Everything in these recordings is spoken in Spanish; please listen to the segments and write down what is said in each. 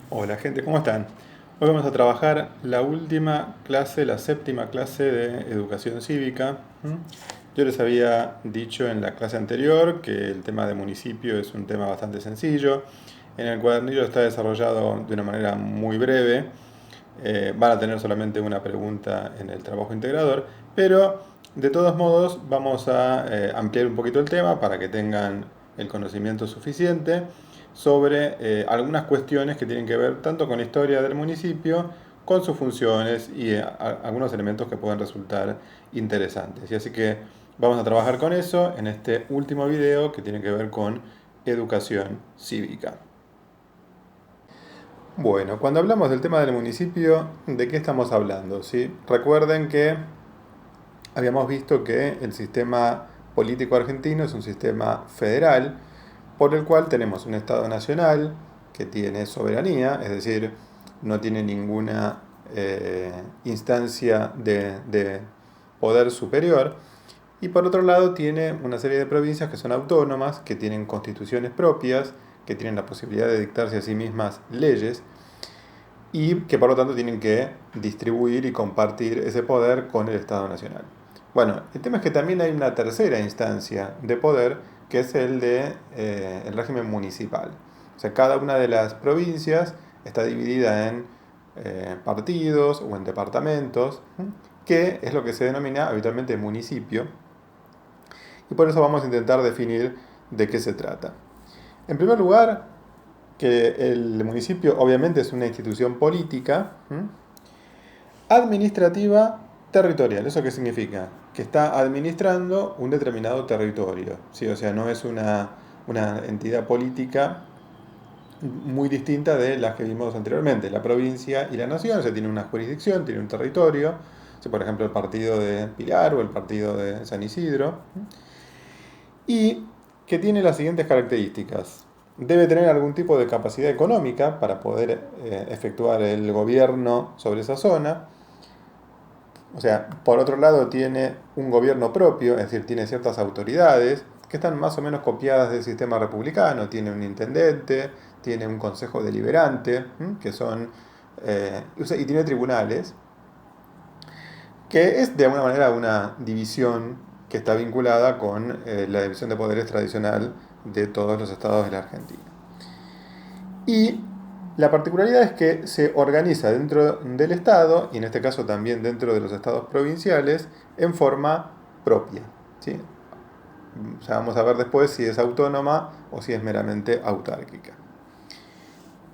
Hola gente, ¿cómo están? Hoy vamos a trabajar la última clase, la séptima clase de educación cívica. ¿M? Yo les había dicho en la clase anterior que el tema de municipio es un tema bastante sencillo. En el cuadernillo está desarrollado de una manera muy breve. Van a tener solamente una pregunta en el trabajo integrador, pero de todos modos vamos a ampliar un poquito el tema para que tengan el conocimiento suficiente sobre algunas cuestiones que tienen que ver tanto con la historia del municipio, con sus funciones y algunos elementos que pueden resultar interesantes. Y así que vamos a trabajar con eso en este último video que tiene que ver con educación cívica. Bueno, cuando hablamos del tema del municipio, ¿de qué estamos hablando? ¿Sí? Recuerden que habíamos visto que el sistema político argentino es un sistema federal, por el cual tenemos un Estado nacional que tiene soberanía, es decir, no tiene ninguna instancia de poder superior, y por otro lado tiene una serie de provincias que son autónomas, que tienen constituciones propias, que tienen la posibilidad de dictarse a sí mismas leyes, y que por lo tanto tienen que distribuir y compartir ese poder con el Estado Nacional. Bueno, el tema es que también hay una tercera instancia de poder, que es el de el régimen municipal. O sea, cada una de las provincias está dividida en partidos o en departamentos, que es lo que se denomina habitualmente municipio, y por eso vamos a intentar definir de qué se trata. En primer lugar, que el municipio obviamente es una institución política, administrativa territorial. ¿Eso qué significa? Que está administrando un determinado territorio. ¿Sí? O sea, no es una entidad política muy distinta de las que vimos anteriormente. La provincia y la nación, o sea, tiene una jurisdicción, tiene un territorio. ¿Sí? Por ejemplo, el partido de Pilar o el partido de San Isidro. Y que tiene las siguientes características. Debe tener algún tipo de capacidad económica para poder efectuar el gobierno sobre esa zona. O sea, por otro lado tiene un gobierno propio, es decir, tiene ciertas autoridades que están más o menos copiadas del sistema republicano. Tiene un intendente, tiene un consejo deliberante, que son, y tiene tribunales, que es de alguna manera una división que está vinculada con la división de poderes tradicional de todos los estados de la Argentina. Y la particularidad es que se organiza dentro del Estado, y en este caso también dentro de los estados provinciales, en forma propia. ¿Sí? Ya vamos a ver después si es autónoma o si es meramente autárquica.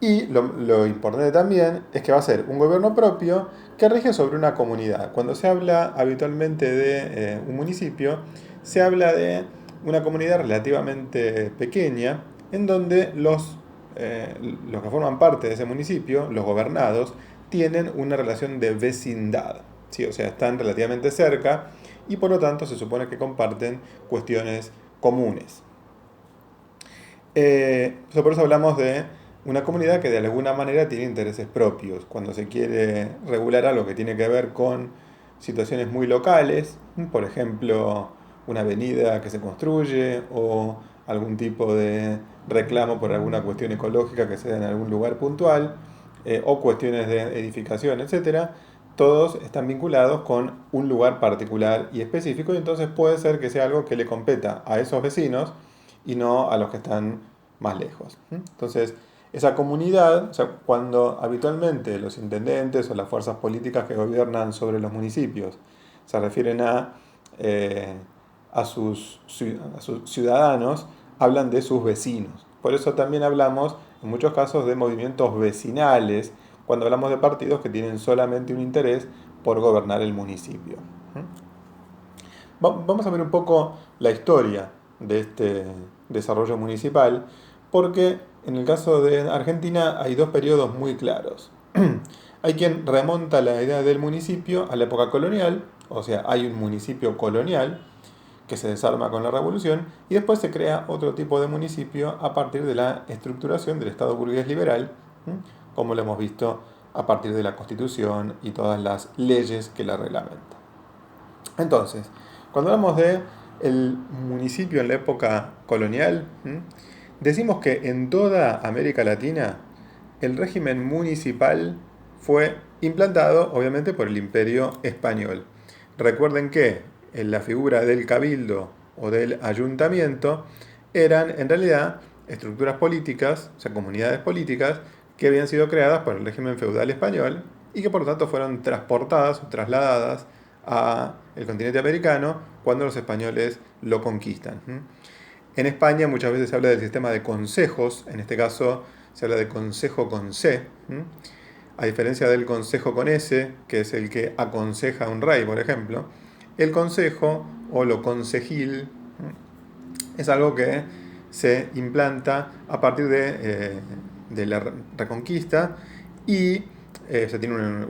Y lo importante también es que va a ser un gobierno propio que rige sobre una comunidad. Cuando se habla habitualmente de un municipio, se habla de una comunidad relativamente pequeña en donde los que forman parte de ese municipio, los gobernados, tienen una relación de vecindad. ¿Sí? O sea, están relativamente cerca y por lo tanto se supone que comparten cuestiones comunes. Por eso hablamos de una comunidad que de alguna manera tiene intereses propios. Cuando se quiere regular algo que tiene que ver con situaciones muy locales, por ejemplo, una avenida que se construye o algún tipo de reclamo por alguna cuestión ecológica que se da en algún lugar puntual, o cuestiones de edificación, etcétera, todos están vinculados con un lugar particular y específico, y entonces puede ser que sea algo que le competa a esos vecinos y no a los que están más lejos. Entonces, esa comunidad, o sea, cuando habitualmente los intendentes o las fuerzas políticas que gobiernan sobre los municipios se refieren eh, a sus ciudadanos, hablan de sus vecinos. Por eso también hablamos en muchos casos de movimientos vecinales, cuando hablamos de partidos que tienen solamente un interés por gobernar el municipio. Vamos a ver un poco la historia de este desarrollo municipal, porque en el caso de Argentina hay dos periodos muy claros. Hay quien remonta la idea del municipio a la época colonial, o sea, hay un municipio colonial que se desarma con la revolución, y después se crea otro tipo de municipio a partir de la estructuración del Estado burgués liberal, como lo hemos visto a partir de la Constitución y todas las leyes que la reglamentan. Entonces, cuando hablamos de el municipio en la época colonial, decimos que en toda América Latina el régimen municipal fue implantado, obviamente, por el Imperio Español. Recuerden que en la figura del cabildo o del ayuntamiento eran, en realidad, estructuras políticas, o sea, comunidades políticas, que habían sido creadas por el régimen feudal español y que por lo tanto fueron transportadas o trasladadas al continente americano cuando los españoles lo conquistan. En España muchas veces se habla del sistema de consejos, en este caso se habla de consejo con C, a diferencia del consejo con S, que es el que aconseja a un rey, por ejemplo. El consejo o lo concejil es algo que se implanta a partir de la Reconquista y se tiene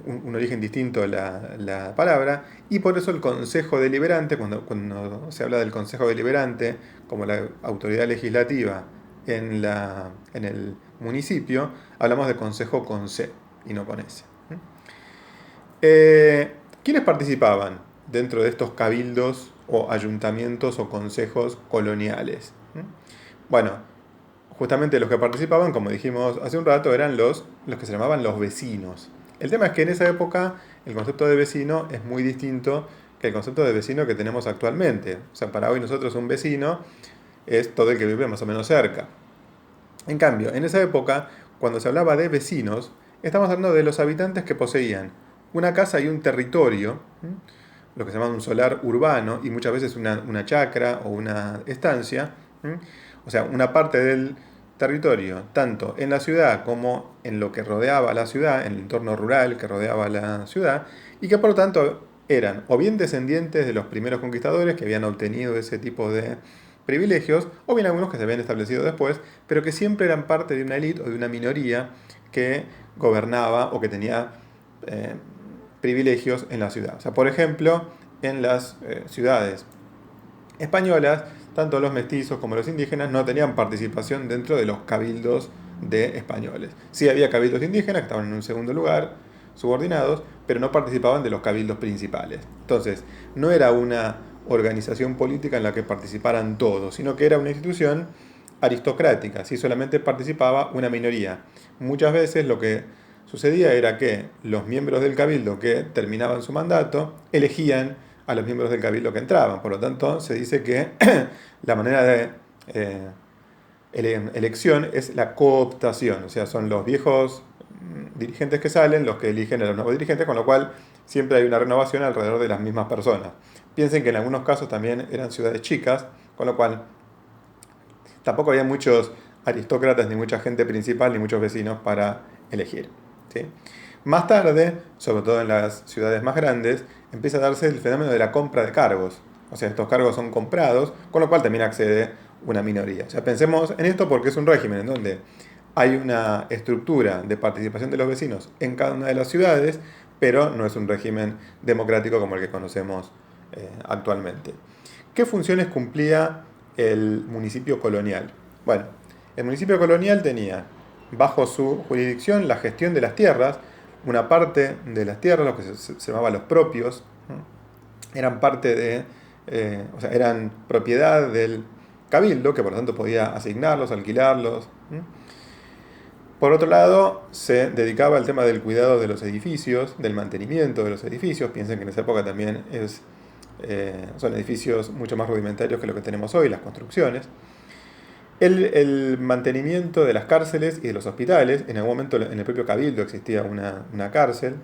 un origen distinto la palabra, y por eso el Consejo Deliberante, cuando se habla del Consejo Deliberante como la autoridad legislativa en el municipio, hablamos de Consejo con C y no con S. ¿Quiénes participaban dentro de estos cabildos o ayuntamientos o consejos coloniales? Bueno, justamente los que participaban, como dijimos hace un rato, eran los que se llamaban los vecinos. El tema es que en esa época el concepto de vecino es muy distinto que el concepto de vecino que tenemos actualmente. O sea, para hoy nosotros un vecino es todo el que vive más o menos cerca. En cambio, en esa época, cuando se hablaba de vecinos, estamos hablando de los habitantes que poseían una casa y un territorio, lo que se llama un solar urbano, y muchas veces una chacra o una estancia, o sea, una parte del territorio, tanto en la ciudad como en lo que rodeaba la ciudad, en el entorno rural que rodeaba la ciudad, y que por lo tanto eran o bien descendientes de los primeros conquistadores que habían obtenido ese tipo de privilegios, o bien algunos que se habían establecido después, pero que siempre eran parte de una élite o de una minoría que gobernaba o que tenía privilegios en la ciudad. O sea, por ejemplo, en las ciudades españolas, tanto los mestizos como los indígenas no tenían participación dentro de los cabildos de españoles. Sí había cabildos indígenas que estaban en un segundo lugar, subordinados, pero no participaban de los cabildos principales. Entonces, no era una organización política en la que participaran todos, sino que era una institución aristocrática, si solamente participaba una minoría. Muchas veces lo que sucedía era que los miembros del cabildo que terminaban su mandato elegían a los miembros del cabildo que entraban. Por lo tanto, se dice que la manera de elección es la cooptación, o sea, son los viejos dirigentes que salen los que eligen a los nuevos dirigentes, con lo cual siempre hay una renovación alrededor de las mismas personas. Piensen que en algunos casos también eran ciudades chicas, con lo cual tampoco había muchos aristócratas, ni mucha gente principal, ni muchos vecinos para elegir. ¿Sí? Más tarde, sobre todo en las ciudades más grandes, empieza a darse el fenómeno de la compra de cargos. O sea, estos cargos son comprados, con lo cual también accede una minoría. O sea, pensemos en esto porque es un régimen en donde hay una estructura de participación de los vecinos en cada una de las ciudades, pero no es un régimen democrático como el que conocemos actualmente. ¿Qué funciones cumplía el municipio colonial? Bueno, el municipio colonial tenía bajo su jurisdicción la gestión de las tierras. Una parte de las tierras, lo que se llamaba los propios, eran parte o sea, eran propiedad del cabildo, que por lo tanto podía asignarlos, alquilarlos. Por otro lado, se dedicaba al tema del cuidado de los edificios, del mantenimiento de los edificios. Piensen que en esa época también son edificios mucho más rudimentarios que lo que tenemos hoy, las construcciones. El mantenimiento de las cárceles y de los hospitales. En algún momento en el propio cabildo existía una cárcel.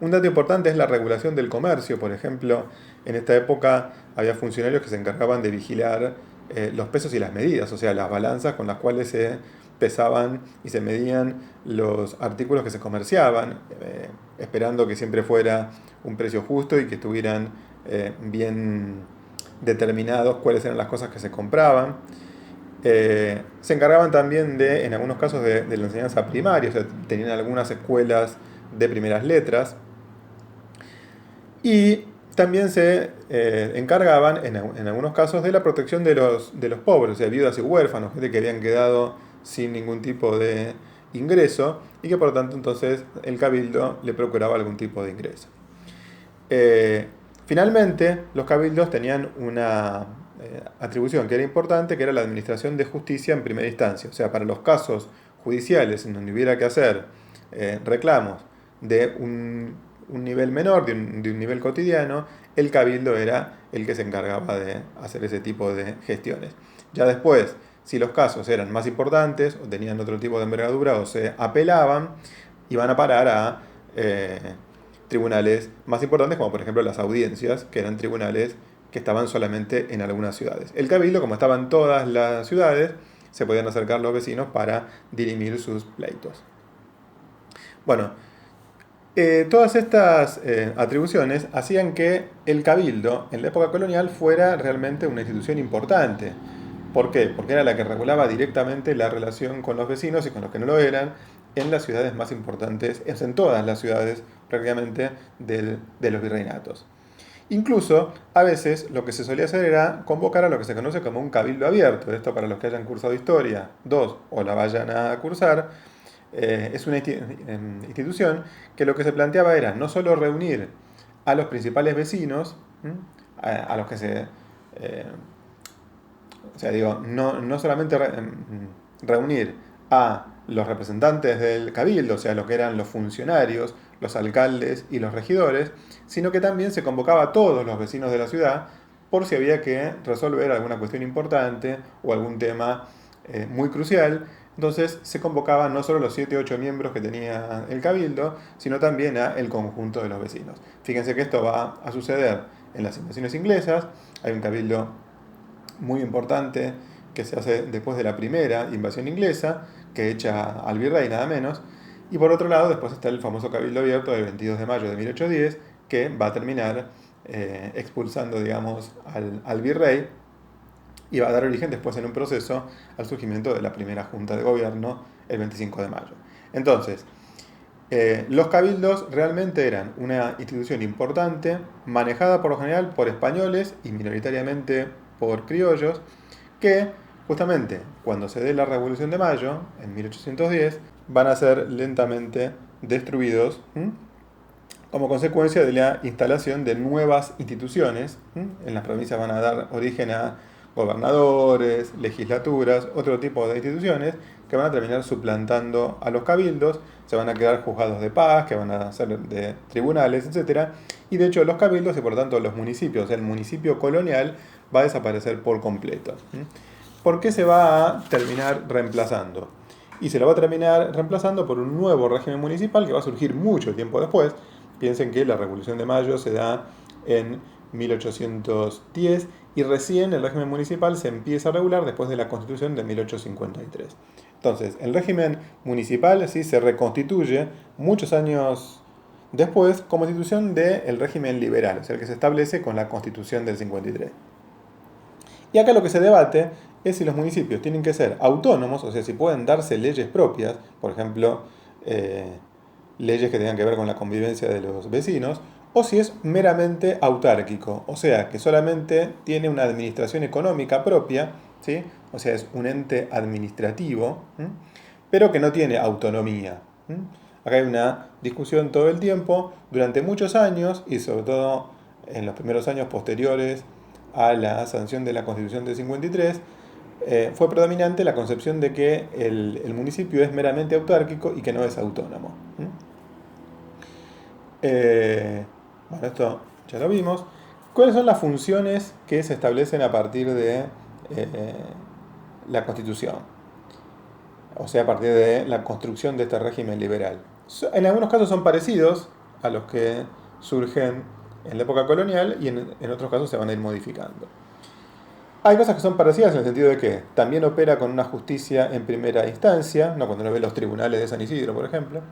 Un dato importante es la regulación del comercio. Por ejemplo, en esta época había funcionarios que se encargaban de vigilar los pesos y las medidas, o sea, las balanzas con las cuales se pesaban y se medían los artículos que se comerciaban, esperando que siempre fuera un precio justo y que estuvieran bien determinados cuáles eran las cosas que se compraban. Se encargaban también en algunos casos, de la enseñanza primaria, o sea, tenían algunas escuelas de primeras letras. Y también se encargaban, en algunos casos, de la protección de los pobres, o sea, viudas y huérfanos, gente que habían quedado sin ningún tipo de ingreso y que por lo tanto entonces el cabildo le procuraba algún tipo de ingreso. Finalmente, los cabildos tenían una atribución que era importante, que era la administración de justicia en primera instancia. O sea, para los casos judiciales en donde hubiera que hacer reclamos de un nivel menor, de un nivel cotidiano, el cabildo era el que se encargaba de hacer ese tipo de gestiones. Ya después, si los casos eran más importantes o tenían otro tipo de envergadura o se apelaban, iban a parar a tribunales más importantes, como por ejemplo las audiencias, que eran tribunales que estaban solamente en algunas ciudades. El cabildo, como estaba en todas las ciudades, se podían acercar los vecinos para dirimir sus pleitos. Bueno, todas estas atribuciones hacían que el cabildo en la época colonial fuera realmente una institución importante. ¿Por qué? Porque era la que regulaba directamente la relación con los vecinos y con los que no lo eran en las ciudades más importantes, en todas las ciudades prácticamente de los virreinatos. Incluso, a veces, lo que se solía hacer era convocar a lo que se conoce como un cabildo abierto. Esto para los que hayan cursado historia 2 o la vayan a cursar. Es una institución que lo que se planteaba era no solo reunir a los principales vecinos, a los que se... o sea, digo, no solamente reunir a los representantes del cabildo, o sea, lo que eran los funcionarios, los alcaldes y los regidores, sino que también se convocaba a todos los vecinos de la ciudad por si había que resolver alguna cuestión importante o algún tema muy crucial. Entonces se convocaban no solo los 7 o 8 miembros que tenía el cabildo, sino también a el conjunto de los vecinos. Fíjense que esto va a suceder en las invasiones inglesas. Hay un cabildo muy importante que se hace después de la primera invasión inglesa, que echa al virrey nada menos. Y por otro lado, después está el famoso Cabildo Abierto del 22 de mayo de 1810, que va a terminar expulsando, digamos, al virrey y va a dar origen después en un proceso al surgimiento de la primera Junta de Gobierno el 25 de mayo. Entonces, los cabildos realmente eran una institución importante, manejada por lo general por españoles y minoritariamente por criollos, que justamente cuando se dé la Revolución de Mayo, en 1810, van a ser lentamente destruidos como consecuencia de la instalación de nuevas instituciones. En las provincias van a dar origen a gobernadores, legislaturas, otro tipo de instituciones que van a terminar suplantando a los cabildos, se van a quedar juzgados de paz, que van a ser de tribunales, etc. Y de hecho los cabildos y por tanto los municipios, el municipio colonial va a desaparecer por completo. ¿Por qué se va a terminar reemplazando? Y se lo va a terminar reemplazando por un nuevo régimen municipal que va a surgir mucho tiempo después. Piensen que la Revolución de Mayo se da en 1810 y recién el régimen municipal se empieza a regular después de la Constitución de 1853. Entonces, el régimen municipal sí se reconstituye muchos años después como institución del régimen liberal, o sea, el que se establece con la Constitución del 53. Y acá lo que se debate es si los municipios tienen que ser autónomos, o sea, si pueden darse leyes propias, por ejemplo, leyes que tengan que ver con la convivencia de los vecinos, o si es meramente autárquico, o sea, que solamente tiene una administración económica propia, ¿sí? O sea, es un ente administrativo, pero que no tiene autonomía. Acá hay una discusión todo el tiempo, durante muchos años, y sobre todo en los primeros años posteriores a la sanción de la Constitución del 53, fue predominante la concepción de que el municipio es meramente autárquico y que no es autónomo. Bueno, esto ya lo vimos. ¿Cuáles son las funciones que se establecen a partir de la Constitución? O sea, a partir de la construcción de este régimen liberal. En algunos casos son parecidos a los que surgen en la época colonial y en otros casos se van a ir modificando. Hay cosas que son parecidas en el sentido de que también opera con una justicia en primera instancia, no cuando uno ve los tribunales de San Isidro, por ejemplo.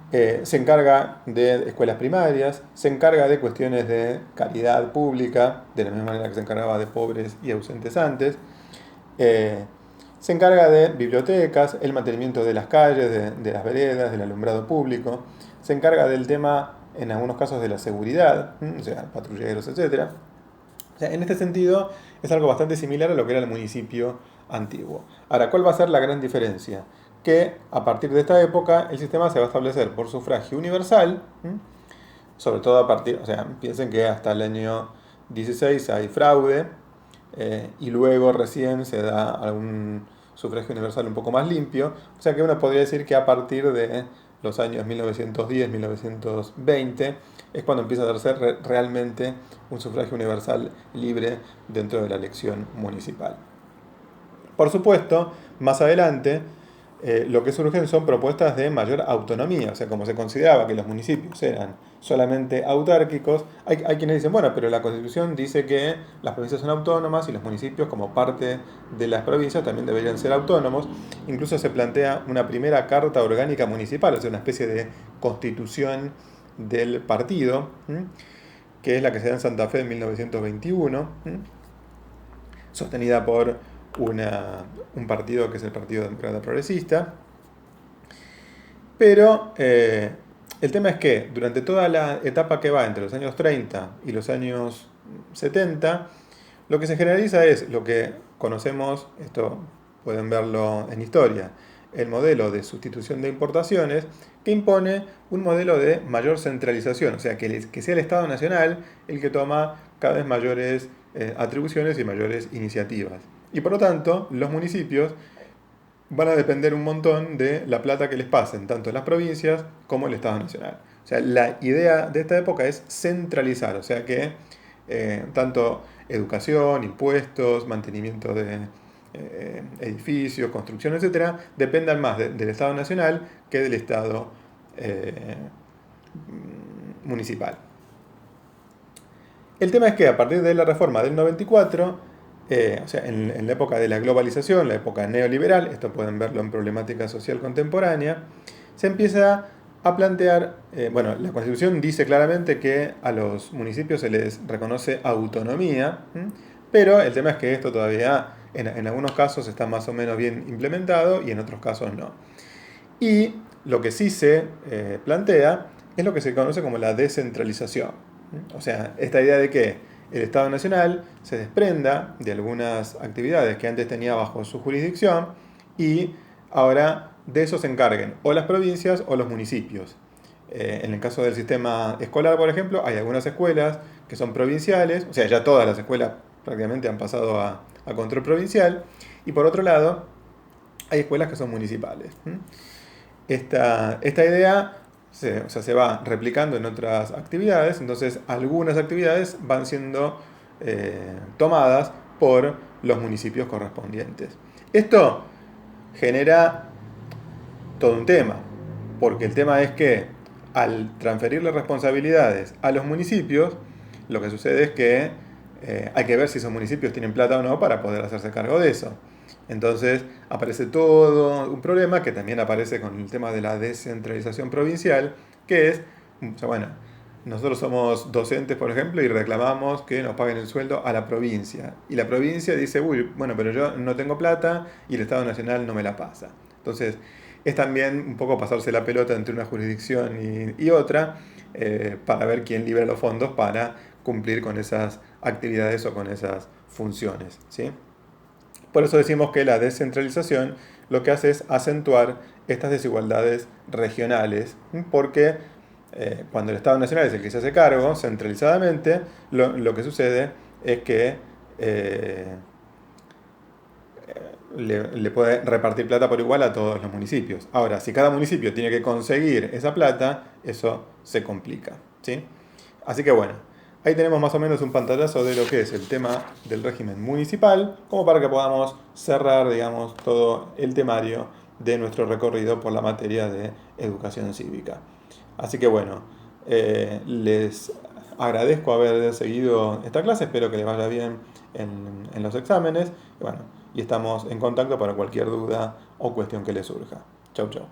Se encarga de escuelas primarias, se encarga de cuestiones de caridad pública, de la misma manera que se encargaba de pobres y ausentes antes. Se encarga de bibliotecas, el mantenimiento de las calles, de las veredas, del alumbrado público. Se encarga del tema, en algunos casos, de la seguridad, o sea, patrulleros, etc. O sea, en este sentido, es algo bastante similar a lo que era el municipio antiguo. Ahora, ¿cuál va a ser la gran diferencia? Que a partir de esta época el sistema se va a establecer por sufragio universal, sobre todo a partir, o sea, piensen que hasta el año 16 hay fraude, y luego recién se da algún sufragio universal un poco más limpio. O sea que uno podría decir que a partir de los años 1910, 1920, es cuando empieza a ejercer realmente un sufragio universal libre dentro de la elección municipal. Por supuesto, más adelante, lo que surgen son propuestas de mayor autonomía, o sea, como se consideraba que los municipios eran solamente autárquicos, hay quienes dicen, bueno, pero la Constitución dice que las provincias son autónomas y los municipios como parte de las provincias también deberían ser autónomos. Incluso se plantea una primera carta orgánica municipal, o sea, una especie de constitución del partido, que es la que se da en Santa Fe en 1921, sostenida por un partido que es el Partido Demócrata Progresista. Pero el tema es que durante toda la etapa que va entre los años 30 y los años 70, lo que se generaliza es lo que conocemos, esto pueden verlo en historia, el modelo de sustitución de importaciones, que impone un modelo de mayor centralización, o sea, que sea el Estado Nacional el que toma cada vez mayores atribuciones y mayores iniciativas. Y por lo tanto, los municipios van a depender un montón de la plata que les pasen, tanto las provincias como el Estado Nacional. O sea, la idea de esta época es centralizar, o sea que tanto educación, impuestos, mantenimiento de edificios, construcción, etcétera, dependan más del Estado Nacional que del Estado municipal. El tema es que a partir de la reforma del 94, o sea, en la época de la globalización, la época neoliberal, esto pueden verlo en problemática social contemporánea, se empieza a plantear, bueno, la Constitución dice claramente que a los municipios se les reconoce autonomía, pero el tema es que esto todavía en algunos casos está más o menos bien implementado y en otros casos no. Y lo que sí se plantea es lo que se conoce como la descentralización. O sea, esta idea de que el Estado Nacional se desprenda de algunas actividades que antes tenía bajo su jurisdicción y ahora de eso se encarguen o las provincias o los municipios. En el caso del sistema escolar, por ejemplo, hay algunas escuelas que son provinciales, o sea, ya todas las escuelas prácticamente han pasado a control provincial, y por otro lado, hay escuelas que son municipales. Esta idea se va replicando en otras actividades, entonces algunas actividades van siendo tomadas por los municipios correspondientes. Esto genera todo un tema, porque el tema es que al transferirle responsabilidades a los municipios, lo que sucede es que hay que ver si esos municipios tienen plata o no para poder hacerse cargo de eso. Entonces aparece todo un problema que también aparece con el tema de la descentralización provincial, que es, o sea, bueno, nosotros somos docentes, por ejemplo, y reclamamos que nos paguen el sueldo a la provincia. Y la provincia dice, uy, bueno, pero yo no tengo plata y el Estado Nacional no me la pasa. Entonces, es también un poco pasarse la pelota entre una jurisdicción y otra para ver quién libera los fondos para cumplir con esas actividades o con esas funciones, ¿sí? Por eso decimos que la descentralización lo que hace es acentuar estas desigualdades regionales, porque cuando el Estado Nacional es el que se hace cargo centralizadamente, lo que sucede es que le puede repartir plata por igual a todos los municipios. Ahora, si cada municipio tiene que conseguir esa plata, eso se complica, ¿sí? Así que bueno, ahí tenemos más o menos un pantallazo de lo que es el tema del régimen municipal, como para que podamos cerrar, digamos, todo el temario de nuestro recorrido por la materia de educación cívica. Así que bueno, les agradezco haber seguido esta clase, espero que les vaya bien en los exámenes. Y bueno, y estamos en contacto para cualquier duda o cuestión que les surja. Chau, chau.